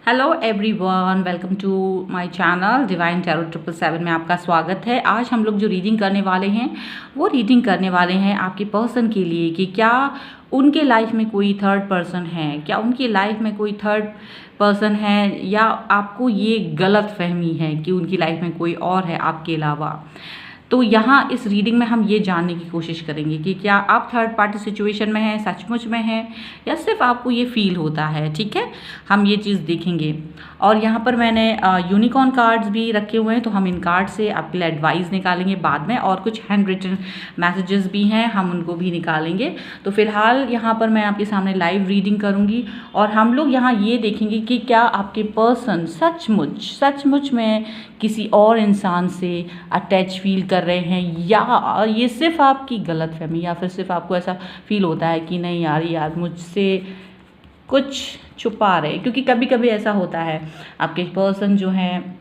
Hello everyone, welcome to my channel divine tarot 777 में आपका स्वागत है। आज हम लोग जो रीडिंग करने वाले हैं वो रीडिंग करने वाले हैं आपके पर्सन के लिए कि क्या उनके लाइफ में कोई थर्ड पर्सन है, क्या उनकी लाइफ में कोई थर्ड पर्सन है, या आपको ये गलत फहमी है कि उनकी लाइफ में कोई और है आपके अलावा। तो यहाँ इस रीडिंग में हम ये जानने की कोशिश करेंगे कि क्या आप थर्ड पार्टी सिचुएशन में हैं, सचमुच में हैं, या सिर्फ आपको ये फील होता है। ठीक है, हम ये चीज़ देखेंगे। और यहाँ पर मैंने यूनिकॉर्न कार्ड्स भी रखे हुए हैं, तो हम इन कार्ड से आपके लिए एडवाइस निकालेंगे बाद में, और कुछ हैंड रिटन मैसेजेस भी हैं, हम उनको भी निकालेंगे। तो फिलहाल यहाँ पर मैं आपके सामने लाइव रीडिंग करूँगी और हम लोग यहाँ ये देखेंगे कि क्या आपके पर्सन सचमुच में किसी और इंसान से अटैच फील कर रहे हैं, या ये सिर्फ आपकी गलतफहमी, या फिर सिर्फ आपको ऐसा फील होता है कि नहीं यार मुझसे कुछ छुपा रहे। क्योंकि कभी कभी ऐसा होता है, आपके पर्सन जो हैं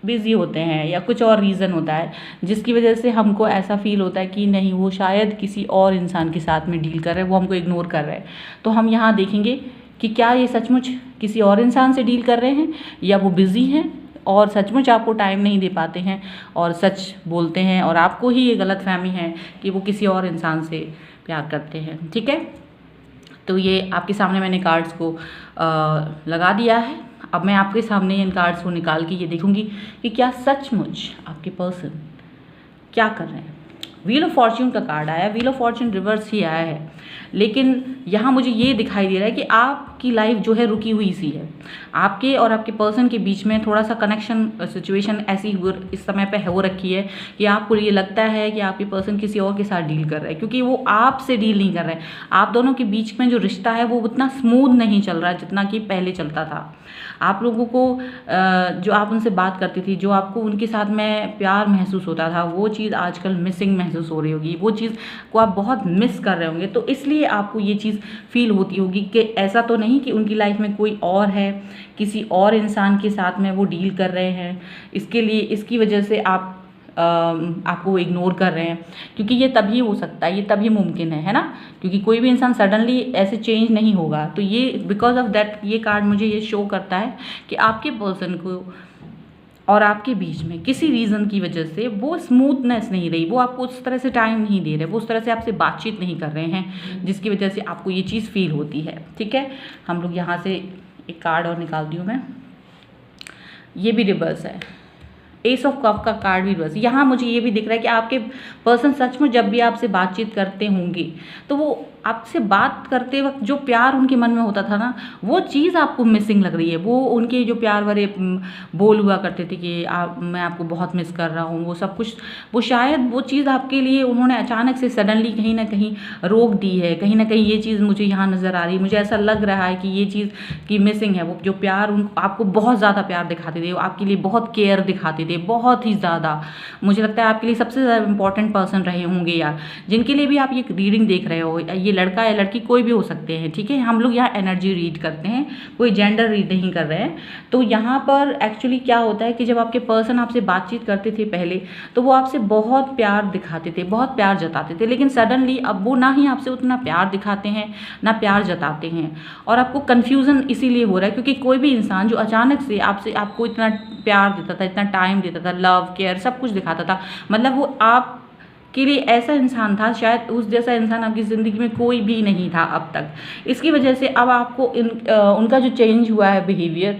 बिज़ी होते हैं या कुछ और रीज़न होता है जिसकी वजह से हमको ऐसा फील होता है कि नहीं, वो शायद किसी और इंसान के साथ में डील कर रहे हैं, वो हमको इग्नोर कर रहे हैं। तो हम यहाँ देखेंगे कि क्या ये सचमुच किसी और इंसान से डील कर रहे हैं, या वो बिज़ी हैं और सचमुच आपको टाइम नहीं दे पाते हैं और सच बोलते हैं, और आपको ही ये गलतफहमी है कि वो किसी और इंसान से प्यार करते हैं। ठीक है, तो ये आपके सामने मैंने कार्ड्स को लगा दिया है। अब मैं आपके सामने इन कार्ड्स को निकाल के ये देखूंगी कि क्या सचमुच आपके पर्सन क्या कर रहे हैं। व्हील ऑफ फॉर्च्यून का कार्ड आया, व्हील ऑफ फॉर्च्यून रिवर्स ही आया है, लेकिन यहाँ मुझे ये दिखाई दे रहा है कि आपकी लाइफ जो है रुकी हुई सी है। आपके और आपके पर्सन के बीच में थोड़ा सा कनेक्शन सिचुएशन ऐसी इस समय पे हो रखी है कि आपको ये लगता है कि आपके पर्सन किसी और के साथ डील कर रहा है, क्योंकि वो आपसे डील नहीं कर रहे हैं। आप दोनों के बीच में जो रिश्ता है वो उतना स्मूथ नहीं चल रहा है जितना कि पहले चलता था। आप लोगों को जो आप उनसे बात करती थी, जो आपको उनके साथ में प्यार महसूस होता था, वो चीज़ आजकल मिसिंग महसूस हो रही होगी, वो चीज़ को आप बहुत मिस कर रहे होंगे। तो इसलिए आपको ये चीज़ फील होती होगी कि ऐसा तो नहीं कि उनकी लाइफ में कोई और है, किसी और इंसान के साथ में वो डील कर रहे हैं, इसकी वजह से आपको इग्नोर कर रहे हैं। क्योंकि ये तभी हो सकता है, ये तभी मुमकिन है ना, क्योंकि कोई भी इंसान सडनली ऐसे चेंज नहीं होगा। तो ये बिकॉज ऑफ दैट ये कार्ड मुझे ये शो करता है कि आपके पर्सन को और आपके बीच में किसी रीज़न की वजह से वो स्मूथनेस नहीं रही, वो आपको उस तरह से टाइम नहीं दे रहे, वो उस तरह से आपसे बातचीत नहीं कर रहे हैं, जिसकी वजह से आपको ये चीज़ फील होती है। ठीक है, हम लोग यहाँ से एक कार्ड और निकालती हूँ मैं। ये भी रिवर्स है, एस ऑफ कप का कार्ड भी रिवर्स। यहाँ मुझे ये भी दिख रहा है कि आपके पर्सन सचमुच जब भी आपसे बातचीत करते होंगे तो वो आपसे बात करते वक्त जो प्यार उनके मन में होता था ना, वो चीज़ आपको मिसिंग लग रही है। वो उनके जो प्यार भरे बोल हुआ करते थे कि मैं आपको बहुत मिस कर रहा हूँ, वो सब कुछ, वो शायद वो चीज़ आपके लिए उन्होंने अचानक से सडनली कहीं ना कहीं रोक दी है। कहीं ना कहीं ये चीज़ मुझे यहाँ नज़र आ रही है, मुझे ऐसा लग रहा है कि ये चीज़ की मिसिंग है। वो जो प्यार आपको बहुत ज़्यादा प्यार दिखाते थे, आपके लिए बहुत केयर दिखाते थे, बहुत ही ज़्यादा। मुझे लगता है आपके लिए सबसे ज़्यादा इंपॉर्टेंट पर्सन रहे होंगे यार, जिनके लिए भी आप ये रीडिंग देख रहे हो। ये लड़का या लड़की कोई भी हो सकते हैं। ठीक है, हम लोग यहाँ एनर्जी रीड करते हैं, कोई जेंडर रीड नहीं कर रहे हैं। तो यहाँ पर एक्चुअली क्या होता है कि जब आपके पर्सन आपसे बातचीत करते थे पहले, तो वो आपसे बहुत प्यार दिखाते थे, बहुत प्यार जताते थे, लेकिन सडनली अब वो ना ही आपसे उतना प्यार दिखाते हैं ना प्यार जताते हैं। और आपको कन्फ्यूज़न इसीलिए हो रहा है क्योंकि कोई भी इंसान जो अचानक से आपको इतना प्यार देता था, इतना टाइम देता था, लव केयर सब कुछ दिखाता था, मतलब वो आप के लिए ऐसा इंसान था, शायद उस जैसा इंसान आपकी ज़िंदगी में कोई भी नहीं था अब तक। इसकी वजह से अब आपको उनका जो चेंज हुआ है बिहेवियर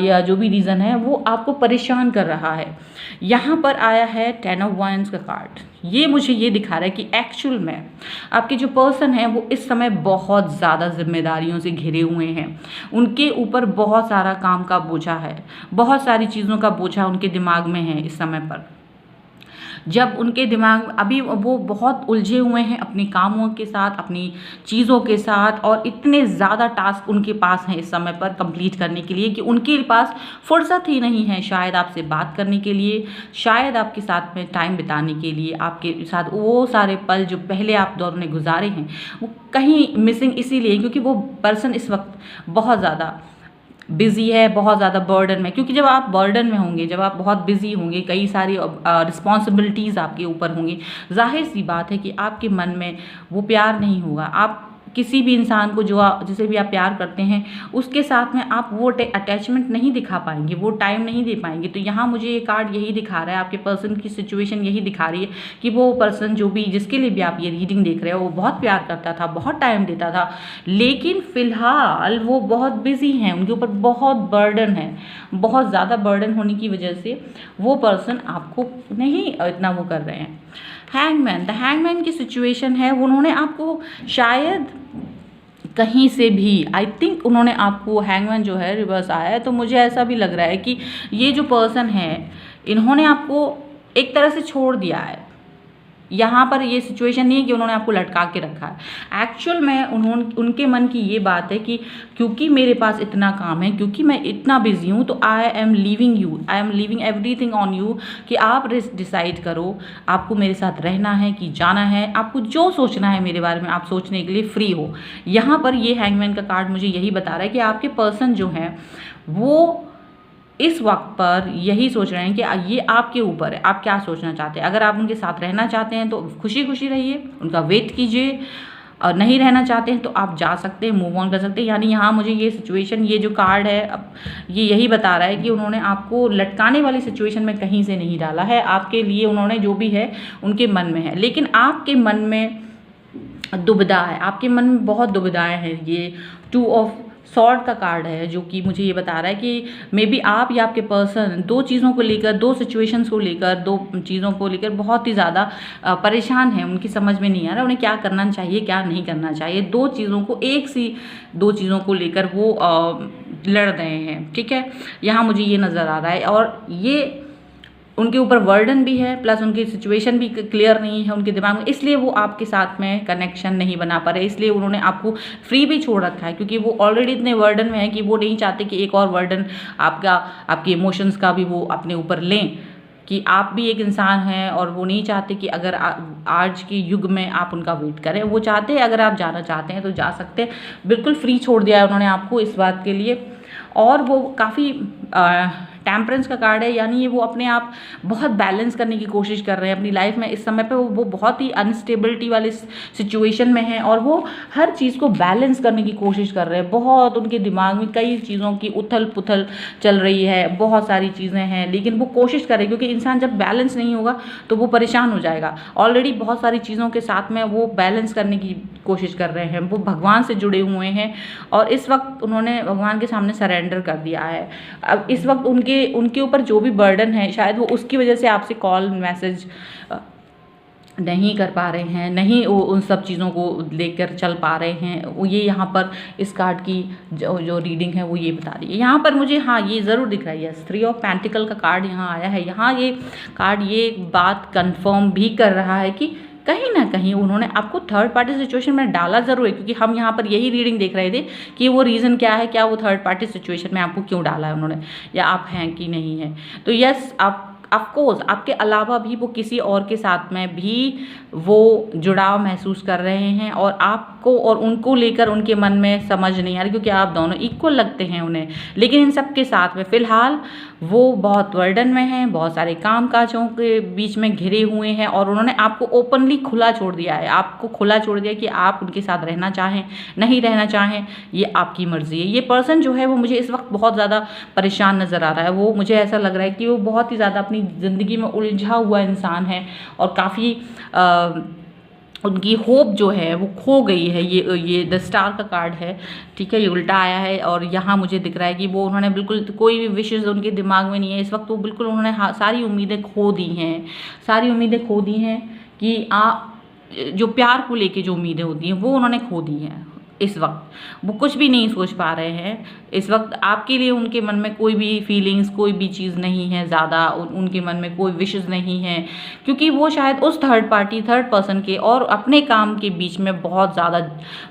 या जो भी रीज़न है, वो आपको परेशान कर रहा है। यहाँ पर आया है 10 ऑफ वाइंस का कार्ड। ये मुझे ये दिखा रहा है कि एक्चुअल में आपके जो पर्सन है वो इस समय बहुत ज़्यादा जिम्मेदारियों से घिरे हुए हैं। उनके ऊपर बहुत सारा काम का बोझा है, बहुत सारी चीज़ों का बोझा उनके दिमाग में है इस समय पर। जब उनके दिमाग अभी वो बहुत उलझे हुए हैं अपने कामों के साथ, अपनी चीज़ों के साथ, और इतने ज़्यादा टास्क उनके पास हैं इस समय पर कंप्लीट करने के लिए कि उनके पास फुर्सत ही नहीं है शायद आपसे बात करने के लिए, शायद आपके साथ में टाइम बिताने के लिए। आपके साथ वो सारे पल जो पहले आप दोनों ने गुजारे हैं वो कहीं मिसिंग इसीलिए क्योंकि वो पर्सन इस वक्त बहुत ज़्यादा बिज़ी है, बहुत ज़्यादा बर्डन में। क्योंकि जब आप बर्डन में होंगे, जब आप बहुत बिज़ी होंगे, कई सारी रिस्पॉन्सिबिलिटीज़ आपके ऊपर होंगी, जाहिर सी बात है कि आपके मन में वो प्यार नहीं होगा। आप किसी भी इंसान को जिसे भी आप प्यार करते हैं उसके साथ में आप वो अटैचमेंट नहीं दिखा पाएंगे, वो टाइम नहीं दे पाएंगे। तो यहाँ मुझे ये कार्ड यही दिखा रहा है, आपके पर्सन की सिचुएशन यही दिखा रही है कि वो पर्सन जो भी जिसके लिए भी आप ये रीडिंग देख रहे हो वो बहुत प्यार करता था, बहुत टाइम देता था, लेकिन फ़िलहाल वो बहुत बिजी हैं, उनके ऊपर बहुत बर्डन है, बहुत ज़्यादा बर्डन होने की वजह से वो पर्सन आपको नहीं इतना वो कर रहे हैं। हैंगमैन, द हैंगमैन की सिचुएशन है, उन्होंने आपको शायद कहीं से भी, आई थिंक उन्होंने आपको, हैंगमैन जो है रिवर्स आया है, तो मुझे ऐसा भी लग रहा है कि ये जो पर्सन है इन्होंने आपको एक तरह से छोड़ दिया है। यहाँ पर ये सिचुएशन नहीं है कि उन्होंने आपको लटका के रखा है। एक्चुअल में उनके मन की ये बात है कि क्योंकि मेरे पास इतना काम है, क्योंकि मैं इतना बिजी हूँ, तो I am leaving you, I am leaving everything on you, कि आप डिसाइड करो आपको मेरे साथ रहना है कि जाना है, आपको जो सोचना है मेरे बारे में आप सोचने के लिए फ्री हो। यहाँ पर ये हैंगमैन का कार्ड मुझे यही बता रहा है कि आपके पर्सन जो हैं वो इस वक्त पर यही सोच रहे हैं कि ये आपके ऊपर है, आप क्या सोचना चाहते हैं। अगर आप उनके साथ रहना चाहते हैं तो खुशी खुशी रहिए, उनका वेट कीजिए, और नहीं रहना चाहते हैं तो आप जा सकते हैं, मूव ऑन कर सकते हैं। यानी यहाँ मुझे ये सिचुएशन, ये जो कार्ड है अब ये यही बता रहा है कि उन्होंने आपको लटकाने वाली सिचुएशन में कहीं से नहीं डाला है, आपके लिए उन्होंने जो भी है उनके मन में है, लेकिन आपके मन में दुविधा है, आपके मन में बहुत दुविधाएँ हैं। ये 2 ऑफ सॉर्ड का कार्ड है जो कि मुझे ये बता रहा है कि मे बी आप या आपके पर्सन दो चीज़ों को लेकर, दो सिचुएशंस को लेकर, दो चीज़ों को लेकर बहुत ही ज़्यादा परेशान हैं। उनकी समझ में नहीं आ रहा उन्हें क्या करना चाहिए, क्या नहीं करना चाहिए। दो चीज़ों को, एक सी दो चीज़ों को लेकर वो लड़ रहे हैं, ठीक है। यहाँ मुझे ये नज़र आ रहा है, और ये उनके ऊपर वर्डन भी है, प्लस उनकी सिचुएशन भी क्लियर नहीं है उनके दिमाग में, इसलिए वो आपके साथ में कनेक्शन नहीं बना पा रहे, इसलिए उन्होंने आपको फ्री भी छोड़ रखा है, क्योंकि वो ऑलरेडी इतने वर्डन में है कि वो नहीं चाहते कि एक और वर्डन आपके इमोशंस का भी वो अपने ऊपर लें, कि आप भी एक इंसान हैं, और वो नहीं चाहते कि अगर आज के युग में आप उनका वेट करें। वो चाहते हैं अगर आप जाना चाहते हैं तो जा सकते हैं, बिल्कुल फ्री छोड़ दिया है उन्होंने आपको इस बात के लिए। और वो काफ़ी टेम्परेंस का कार्ड है, यानी ये वो अपने आप बहुत बैलेंस करने की कोशिश कर रहे हैं अपनी लाइफ में। इस समय पे वो बहुत ही अनस्टेबिलिटी वाली सिचुएशन में हैं, और वो हर चीज़ को बैलेंस करने की कोशिश कर रहे हैं। बहुत उनके दिमाग में कई चीज़ों की उथल पुथल चल रही है, बहुत सारी चीज़ें हैं, लेकिन वो कोशिश कर रहे हैं, क्योंकि इंसान जब बैलेंस नहीं होगा तो वो परेशान हो जाएगा। ऑलरेडी बहुत सारी चीज़ों के साथ में वो बैलेंस करने की कोशिश कर रहे हैं, वो भगवान से जुड़े हुए हैं, और इस वक्त उन्होंने भगवान के सामने सरेंडर कर दिया है। अब इस वक्त उनके ऊपर जो भी बर्डन है, शायद वो उसकी वजह से आपसे कॉल मैसेज नहीं कर पा रहे हैं, नहीं वो उन सब चीज़ों को लेकर चल पा रहे हैं। वो ये यहाँ पर इस कार्ड की जो रीडिंग है वो ये बता रही है। यहाँ पर मुझे हाँ ये ज़रूर दिख रहा है, यस 3 ऑफ पेंटिकल का कार्ड यहाँ आया है। यहाँ ये कार्ड ये बात कंफर्म भी कर रहा है कि कहीं ना कहीं उन्होंने आपको थर्ड पार्टी सिचुएशन में डाला ज़रूर है, क्योंकि हम यहाँ पर यही रीडिंग देख रहे थे कि वो रीज़न क्या है, क्या वो थर्ड पार्टी सिचुएशन में आपको क्यों डाला है उन्होंने, या आप हैं कि नहीं है। तो यस, आप ऑफकोर्स आपके अलावा भी वो किसी और के साथ में भी वो जुड़ाव महसूस कर रहे हैं, और आपको और उनको लेकर उनके मन में समझ नहीं आ रही, क्योंकि आप दोनों इक्वल लगते हैं उन्हें। लेकिन इन सब के साथ में फ़िलहाल वो बहुत बर्डन में हैं, बहुत सारे काम काजों के बीच में घिरे हुए हैं, और उन्होंने आपको ओपनली खुला छोड़ दिया है। आपको खुला छोड़ दिया कि आप उनके साथ रहना चाहें, नहीं रहना चाहें, ये आपकी मर्ज़ी है। ये पर्सन जो है वो मुझे इस वक्त बहुत ज़्यादा परेशान नज़र आ रहा है। वो मुझे ऐसा लग रहा है कि वो बहुत ही ज़्यादा अपनी ज़िंदगी में उलझा हुआ इंसान है, और काफ़ी उनकी होप जो है वो खो गई है। ये द स्टार का कार्ड है, ठीक है, ये उल्टा आया है, और यहाँ मुझे दिख रहा है कि वो उन्होंने बिल्कुल कोई भी विशेष उनके दिमाग में नहीं है इस वक्त। वो बिल्कुल उन्होंने सारी उम्मीदें खो दी हैं, सारी उम्मीदें खो दी हैं कि जो प्यार को लेके जो उम्मीदें होती हैं वो उन्होंने खो दी हैं। इस वक्त वो कुछ भी नहीं सोच पा रहे हैं। इस वक्त आपके लिए उनके मन में कोई भी फीलिंग्स, कोई भी चीज़ नहीं है ज़्यादा, उनके मन में कोई विशेस नहीं है, क्योंकि वो शायद उस थर्ड पर्सन के और अपने काम के बीच में बहुत ज़्यादा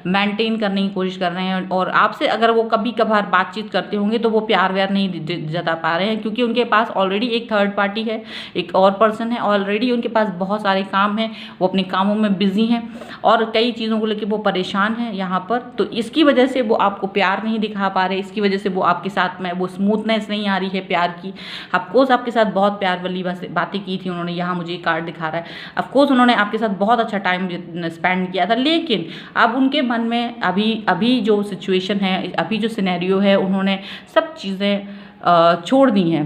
मेंटेन करने की कोशिश कर रहे हैं। और आपसे अगर वो कभी कभार बातचीत करते होंगे तो वो प्यार व्यार नहीं जता पा रहे हैं, क्योंकि उनके पास ऑलरेडी एक थर्ड पार्टी है, एक और पर्सन है, ऑलरेडी उनके पास बहुत सारे काम हैं, वो अपने कामों में बिजी हैं, और कई चीज़ों को लेकर वो परेशान हैं। यहाँ पर पर, तो इसकी वजह से वो आपको प्यार नहीं दिखा पा रहे, इसकी वजह से वो आपके साथ में वो स्मूथनेस नहीं आ रही है प्यार की। ऑफकोर्स आपके साथ बहुत प्यार वाली बातें की थी उन्होंने, यहाँ मुझे कार्ड दिखा रहा है। ऑफकोर्स उन्होंने आपके साथ बहुत अच्छा टाइम स्पेंड किया था, लेकिन अब उनके मन में अभी जो सिचुएशन है, अभी जो सिनेरियो है, उन्होंने सब चीज़ें छोड़ दी हैं।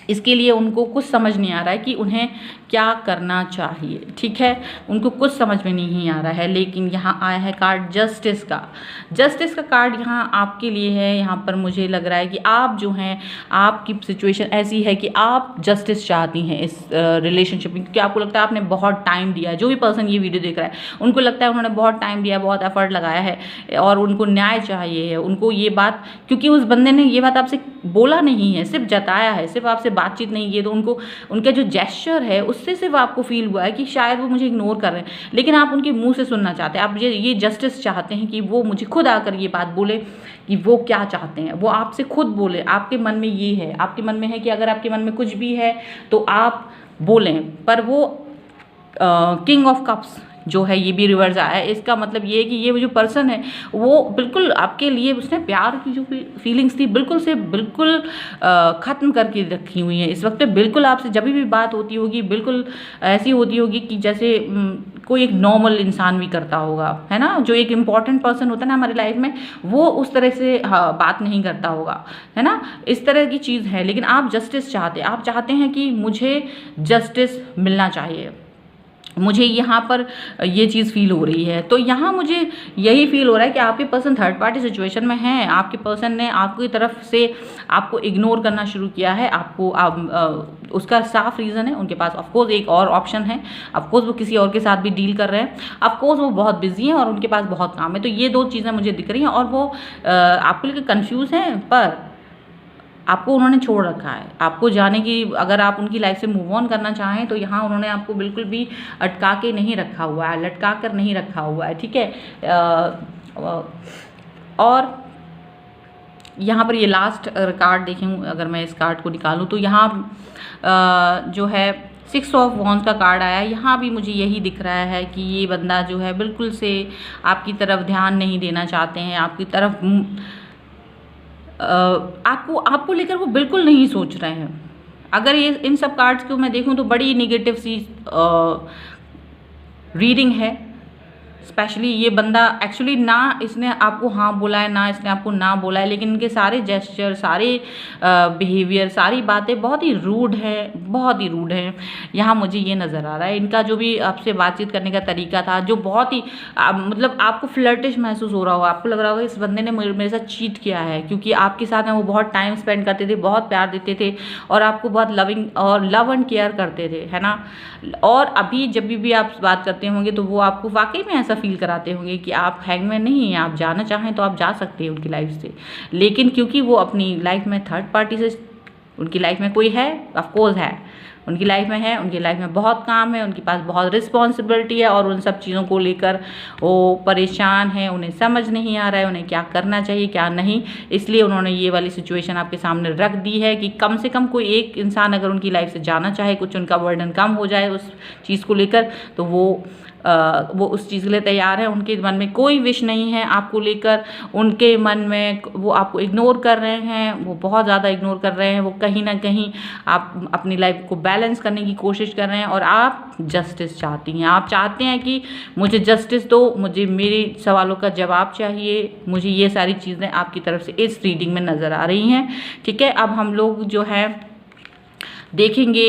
इसके लिए उनको कुछ समझ नहीं आ रहा है कि उन्हें क्या करना चाहिए, ठीक है, उनको कुछ समझ में नहीं आ रहा है। लेकिन यहाँ आया है कार्ड जस्टिस का। जस्टिस का कार्ड यहाँ आपके लिए है। यहाँ पर मुझे लग रहा है कि आप जो हैं, आपकी सिचुएशन ऐसी है कि आप जस्टिस चाहती हैं इस रिलेशनशिप में, क्योंकि आपको लगता है आपने बहुत टाइम दिया है। जो भी पर्सन ये वीडियो देख रहा है उनको लगता है उन्होंने बहुत टाइम दिया है, बहुत एफर्ट लगाया है और उनको न्याय चाहिए है। उनको ये बात, क्योंकि उस बंदे ने ये बात आपसे बोला नहीं है, सिर्फ जताया है, सिर्फ आपसे बातचीत नहीं की है, तो उनको उनका जो जेस्चर है उससे सिर्फ आपको फील हुआ है कि शायद वो मुझे इग्नोर कर रहे हैं, लेकिन आप उनके मुंह से सुनना चाहते हैं। आप ये जस्टिस चाहते हैं कि वो मुझे खुद आकर ये बात बोले कि वो क्या चाहते हैं, वो आपसे खुद बोले। आपके मन में ये है, आपके मन में है कि अगर आपके मन में कुछ भी है तो आप बोलें। पर वो किंग ऑफ कप्स जो है ये भी रिवर्स आया है। इसका मतलब ये है कि ये जो पर्सन है वो बिल्कुल आपके लिए, उसने प्यार की जो फीलिंग्स थी बिल्कुल से बिल्कुल ख़त्म करके रखी हुई है इस वक्त पे। बिल्कुल आपसे जब भी बात होती होगी बिल्कुल ऐसी होती होगी कि जैसे कोई एक नॉर्मल इंसान भी करता होगा, है ना। जो एक इम्पॉर्टेंट पर्सन होता है ना हमारी लाइफ में, वो उस तरह से बात नहीं करता होगा, है ना। इस तरह की चीज़ है। लेकिन आप जस्टिस चाहते हैं, आप चाहते हैं कि मुझे जस्टिस मिलना चाहिए, मुझे यहाँ पर ये चीज़ फील हो रही है। तो यहाँ मुझे यही फील हो रहा है कि आपके पर्सन थर्ड पार्टी सिचुएशन में हैं। आपके पर्सन ने आपकी तरफ से आपको इग्नोर करना शुरू किया है। उसका साफ रीज़न है, उनके पास ऑफकोर्स एक और ऑप्शन है। ऑफकोर्स वो किसी और के साथ भी डील कर रहे हैं। ऑफकोर्स वो बहुत बिजी हैं और उनके पास बहुत काम है। तो ये दो चीज़ें मुझे दिख रही हैं और वो आपको लेकर कन्फ्यूज़ हैं, पर आपको उन्होंने छोड़ रखा है। आपको जाने की, अगर आप उनकी लाइफ से मूव ऑन करना चाहें तो यहाँ उन्होंने आपको बिल्कुल भी अटका के नहीं रखा हुआ है, लटका कर नहीं रखा हुआ है, ठीक है। और यहाँ पर ये लास्ट कार्ड देखें, अगर मैं इस कार्ड को निकालूँ तो यहाँ जो है 6 ऑफ वॉन्ड्स का कार्ड आया। यहाँ भी मुझे यही दिख रहा है कि ये बंदा जो है बिल्कुल से आपकी तरफ ध्यान नहीं देना चाहते हैं, आपकी तरफ आपको लेकर वो बिल्कुल नहीं सोच रहे हैं। अगर ये इन सब कार्ड्स को मैं देखूं तो बड़ी निगेटिव सी रीडिंग है। स्पेशली ये बंदा एक्चुअली ना इसने आपको हाँ बोला है ना इसने आपको ना बोला है, लेकिन इनके सारे जेस्चर, सारे बिहेवियर, सारी बातें बहुत ही रूड है, बहुत ही रूड है। यहाँ मुझे ये नज़र आ रहा है। इनका जो भी आपसे बातचीत करने का तरीका था जो बहुत ही मतलब आपको फ्लर्टिश महसूस हो रहा होगा, आपको लग रहा होगा इस बंदे ने मेरे साथ चीट किया है, क्योंकि आपके साथ में वो बहुत टाइम स्पेंड करते थे, बहुत प्यार देते थे और आपको बहुत लव एंड केयर करते थे, है ना। और अभी जब भी आप बात करते होंगे तो वो आपको वाकई में ऐसा फील कराते होंगे कि आप हैंगमैन नहीं हैं, आप जाना चाहें तो आप जा सकते हैं उनकी लाइफ से। लेकिन क्योंकि वो अपनी लाइफ में थर्ड पार्टी से, उनकी लाइफ में कोई है, ऑफकोर्स है, उनकी लाइफ में है, उनकी लाइफ में बहुत काम है, उनके पास बहुत रिस्पॉन्सिबिलिटी है और उन सब चीज़ों को लेकर वो परेशान है, उन्हें समझ नहीं आ रहा है उन्हें क्या करना चाहिए क्या नहीं। इसलिए उन्होंने ये वाली सिचुएशन आपके सामने रख दी है कि कम से कम कोई एक इंसान अगर उनकी लाइफ से जाना चाहे, कुछ उनका बर्डन कम हो जाए उस चीज़ को लेकर, तो वो उस चीज़ के लिए तैयार है। उनके मन में कोई विश नहीं है आपको लेकर, उनके मन में वो आपको इग्नोर कर रहे हैं, वो बहुत ज़्यादा इग्नोर कर रहे हैं। वो कहीं ना कहीं आप अपनी लाइफ को बैलेंस करने की कोशिश कर रहे हैं और आप जस्टिस चाहती हैं। आप चाहते हैं कि मुझे जस्टिस दो, मुझे मेरे सवालों का जवाब चाहिए, मुझे ये सारी चीज़ें आपकी तरफ से इस रीडिंग में नज़र आ रही हैं, ठीक है। अब हम लोग जो है देखेंगे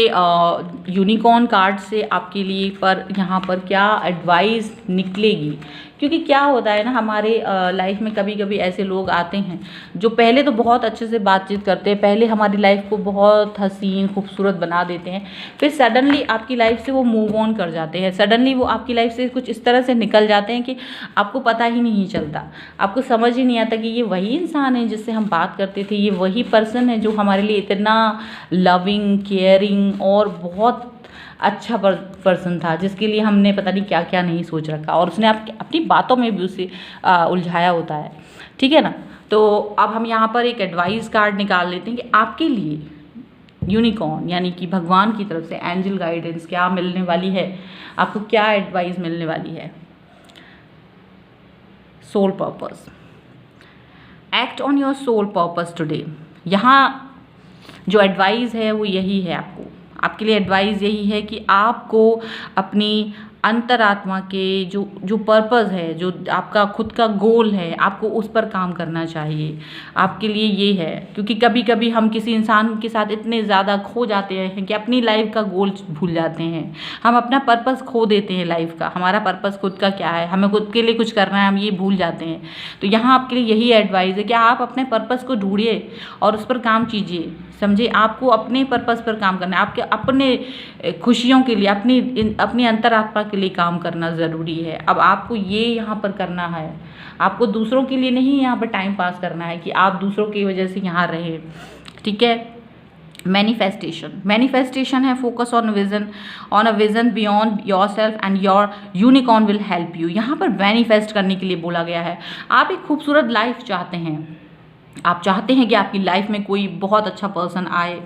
यूनिकॉर्न कार्ड से आपके लिए पर यहाँ पर क्या एडवाइस निकलेगी। क्योंकि क्या होता है ना, हमारे लाइफ में कभी कभी ऐसे लोग आते हैं जो पहले तो बहुत अच्छे से बातचीत करते हैं, पहले हमारी लाइफ को बहुत हसीन खूबसूरत बना देते हैं, फिर सडनली आपकी लाइफ से वो मूव ऑन कर जाते हैं। सडनली वो आपकी लाइफ से कुछ इस तरह से निकल जाते हैं कि आपको पता ही नहीं चलता, आपको समझ ही नहीं आता कि ये वही इंसान है जिससे हम बात करते थे, ये वही पर्सन है जो हमारे लिए इतना लविंग, केयरिंग और बहुत अच्छा पर्सन था, जिसके लिए हमने पता नहीं क्या क्या नहीं सोच रखा और उसने अपनी बातों में भी उसे उलझाया होता है, ठीक है ना। तो अब हम यहाँ पर एक एडवाइस कार्ड निकाल लेते हैं कि आपके लिए यूनिकॉर्न यानी कि भगवान की तरफ से एंजल गाइडेंस क्या मिलने वाली है, आपको क्या एडवाइस मिलने वाली है। Soul purpose. Act on your soul purpose today. यहाँ जो एडवाइस है वो यही है, आपके लिए एडवाइस यही है कि आपको अपनी अंतरात्मा के जो पर्पस है, जो आपका खुद का गोल है, आपको उस पर काम करना चाहिए। आपके लिए ये है, क्योंकि कभी कभी हम किसी इंसान के साथ इतने ज़्यादा खो जाते हैं कि अपनी लाइफ का गोल भूल जाते हैं। हम अपना पर्पस खो देते हैं लाइफ का। हमारा पर्पस खुद का क्या है, हमें खुद के लिए कुछ करना है, हम ये भूल जाते हैं। तो यहाँ आपके लिए यही एडवाइस है कि आप अपने पर्पस को ढूंढिए और उस पर काम कीजिए। समझे, आपको अपने पर्पस पर काम करना है, आपके अपने खुशियों के लिए, अपनी अंतरात्मा के लिए काम करना ज़रूरी है। अब आपको ये यहाँ पर करना है, आपको दूसरों के लिए नहीं यहाँ पर टाइम पास करना है कि आप दूसरों की वजह से यहाँ रहें। ठीक है। मैनिफेस्टेशन है focus on a vision beyond yourself and your unicorn will help you. यहाँ पर मैनिफेस्ट करने के लिए बोला गया है। आप एक खूबसूरत लाइफ चाहते हैं, आप चाहते हैं कि आपकी लाइफ में कोई बहुत अच्छा पर्सन आए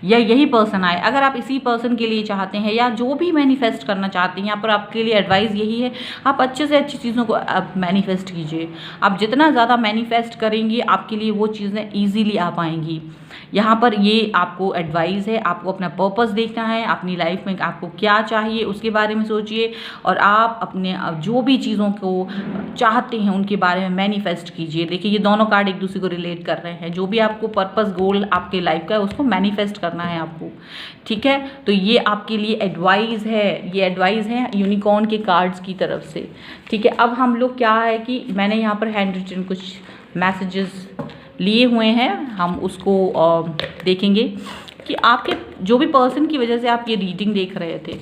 या यही पर्सन आए। अगर आप इसी पर्सन के लिए चाहते हैं या जो भी मैनिफेस्ट करना चाहते हैं, यहाँ पर आपके लिए एडवाइस यही है, आप अच्छे से अच्छी चीज़ों को आप मैनिफेस्ट कीजिए। आप जितना ज़्यादा मैनिफेस्ट करेंगे आपके लिए वो चीज़ें ईजीली आ पाएंगी। यहाँ पर ये आपको एडवाइस है, आपको अपना पर्पस देखना है, अपनी लाइफ में आपको क्या चाहिए उसके बारे में सोचिए और आप अपने जो भी चीज़ों को चाहते हैं उनके बारे में मैनिफेस्ट कीजिए। देखिए ये दोनों कार्ड एक दूसरे को रिलेट कर रहे हैं। जो भी आपको पर्पस गोल आपके लाइफ का है उसको मैनिफेस्ट करना है आपको। ठीक है, तो ये आपके लिए एडवाइस है, ये एडवाइस है यूनिकॉर्न के कार्ड्स की तरफ से। ठीक है, अब हम लोग क्या है कि मैंने यहाँ पर हैंड रिटन कुछ मैसेजेस लिए हुए हैं, हम उसको देखेंगे कि आपके जो भी पर्सन की वजह से आप ये रीडिंग देख रहे थे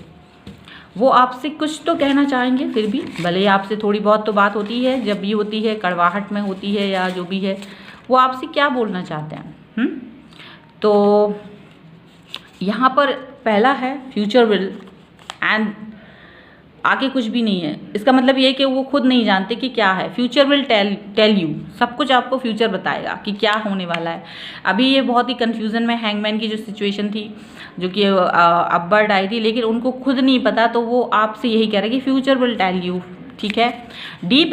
वो आपसे कुछ तो कहना चाहेंगे। फिर भी भले ही आपसे थोड़ी बहुत तो बात होती है, जब भी होती है कड़वाहट में होती है या जो भी है, वो आपसे क्या बोलना चाहते हैं। तो यहाँ पर पहला है फ्यूचर विल एंड आगे कुछ भी नहीं है। इसका मतलब ये है कि वो खुद नहीं जानते कि क्या है। फ्यूचर विल टेल यू, सब कुछ आपको फ्यूचर बताएगा कि क्या होने वाला है। अभी ये बहुत ही कन्फ्यूज़न में हैंगमैन की जो सिचुएशन थी, जो कि अपबर्ड आई थी, लेकिन उनको खुद नहीं पता, तो वो आपसे यही कह रहे हैं कि फ्यूचर विल टेल यू। ठीक है, डीप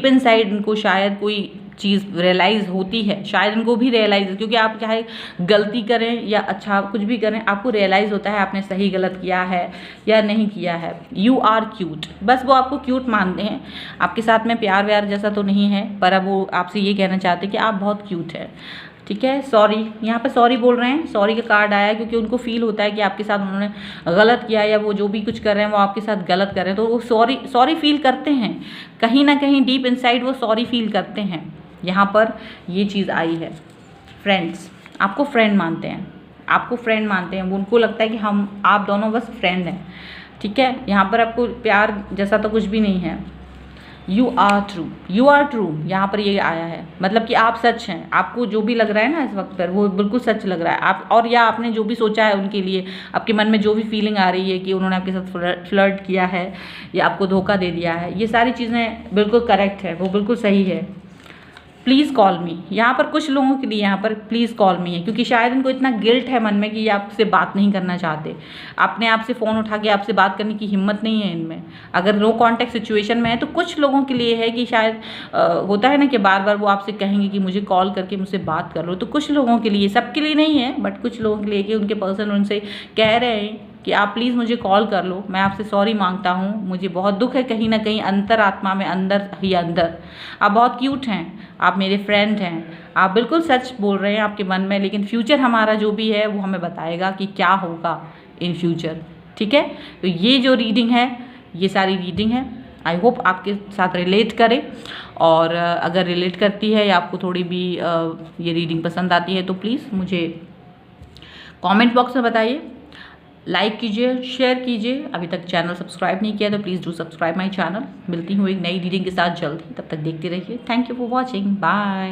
इनसाइड उनको शायद कोई चीज़ रियलाइज़ होती है, शायद उनको भी रियलाइज़, क्योंकि आप चाहे गलती करें या अच्छा कुछ भी करें, आपको रियलाइज़ होता है आपने सही गलत किया है या नहीं किया है। यू आर क्यूट, बस वो आपको क्यूट मानते हैं, आपके साथ में प्यार व्यार जैसा तो नहीं है, पर अब वो आपसे ये कहना चाहते हैं कि आप बहुत क्यूट है। ठीक है, सॉरी, यहाँ पे सॉरी बोल रहे हैं, सॉरी का कार्ड आया क्योंकि उनको फील होता है कि आपके साथ उन्होंने गलत किया या वो जो भी कुछ कर रहे हैं वो आपके साथ गलत कर रहे हैं, तो वो सॉरी फील करते हैं, कहीं ना कहीं डीप इनसाइड वो सॉरी फील करते हैं। यहाँ पर ये चीज़ आई है। फ्रेंड्स, आपको फ्रेंड मानते हैं, उनको लगता है कि आप दोनों बस फ्रेंड हैं। ठीक है, यहाँ पर आपको प्यार जैसा तो कुछ भी नहीं है। यू आर ट्रू, यहाँ पर ये आया है, मतलब कि आप सच हैं। आपको जो भी लग रहा है ना इस वक्त पर वो बिल्कुल सच लग रहा है। आप और या आपने जो भी सोचा है उनके लिए, आपके मन में जो भी फीलिंग आ रही है कि उन्होंने आपके साथ फ्लर्ट किया है या आपको धोखा दे दिया है, ये सारी चीज़ें बिल्कुल करेक्ट है, वो बिल्कुल सही है। प्लीज़ कॉल मी, यहाँ पर कुछ लोगों के लिए यहाँ पर प्लीज़ कॉल मी है, क्योंकि शायद इनको इतना गिल्ट है मन में कि ये आपसे बात नहीं करना चाहते, अपने आप से फ़ोन उठा के आपसे बात करने की हिम्मत नहीं है इनमें। अगर नो कॉन्टैक्ट सिचुएशन में है तो कुछ लोगों के लिए है कि शायद होता है ना कि बार बार वो आपसे कहेंगे कि मुझे कॉल करके मुझसे बात कर लो, तो कुछ लोगों के लिए, सबके लिए नहीं है बट कुछ लोगों के लिए कि उनके पर्सन उनसे कह रहे हैं कि आप प्लीज़ मुझे कॉल कर लो, मैं आपसे सॉरी मांगता हूँ, मुझे बहुत दुख है कहीं ना कहीं अंतरात्मा में, अंदर ही अंदर। आप बहुत क्यूट हैं, आप मेरे फ्रेंड हैं, आप बिल्कुल सच बोल रहे हैं आपके मन में, लेकिन फ्यूचर हमारा जो भी है वो हमें बताएगा कि क्या होगा इन फ्यूचर। ठीक है, तो ये जो रीडिंग है, ये सारी रीडिंग है, आई होप आपके साथ रिलेट करे, और अगर रिलेट करती है या आपको थोड़ी भी ये रीडिंग पसंद आती है तो प्लीज़ मुझे कमेंट बॉक्स में बताइए, लाइक कीजिए, शेयर कीजिए। अभी तक चैनल सब्सक्राइब नहीं किया तो please do subscribe my channel. मिलती हूँ एक नई रीडिंग के साथ जल्द ही, तब तक देखते रहिए। Thank you for watching, bye.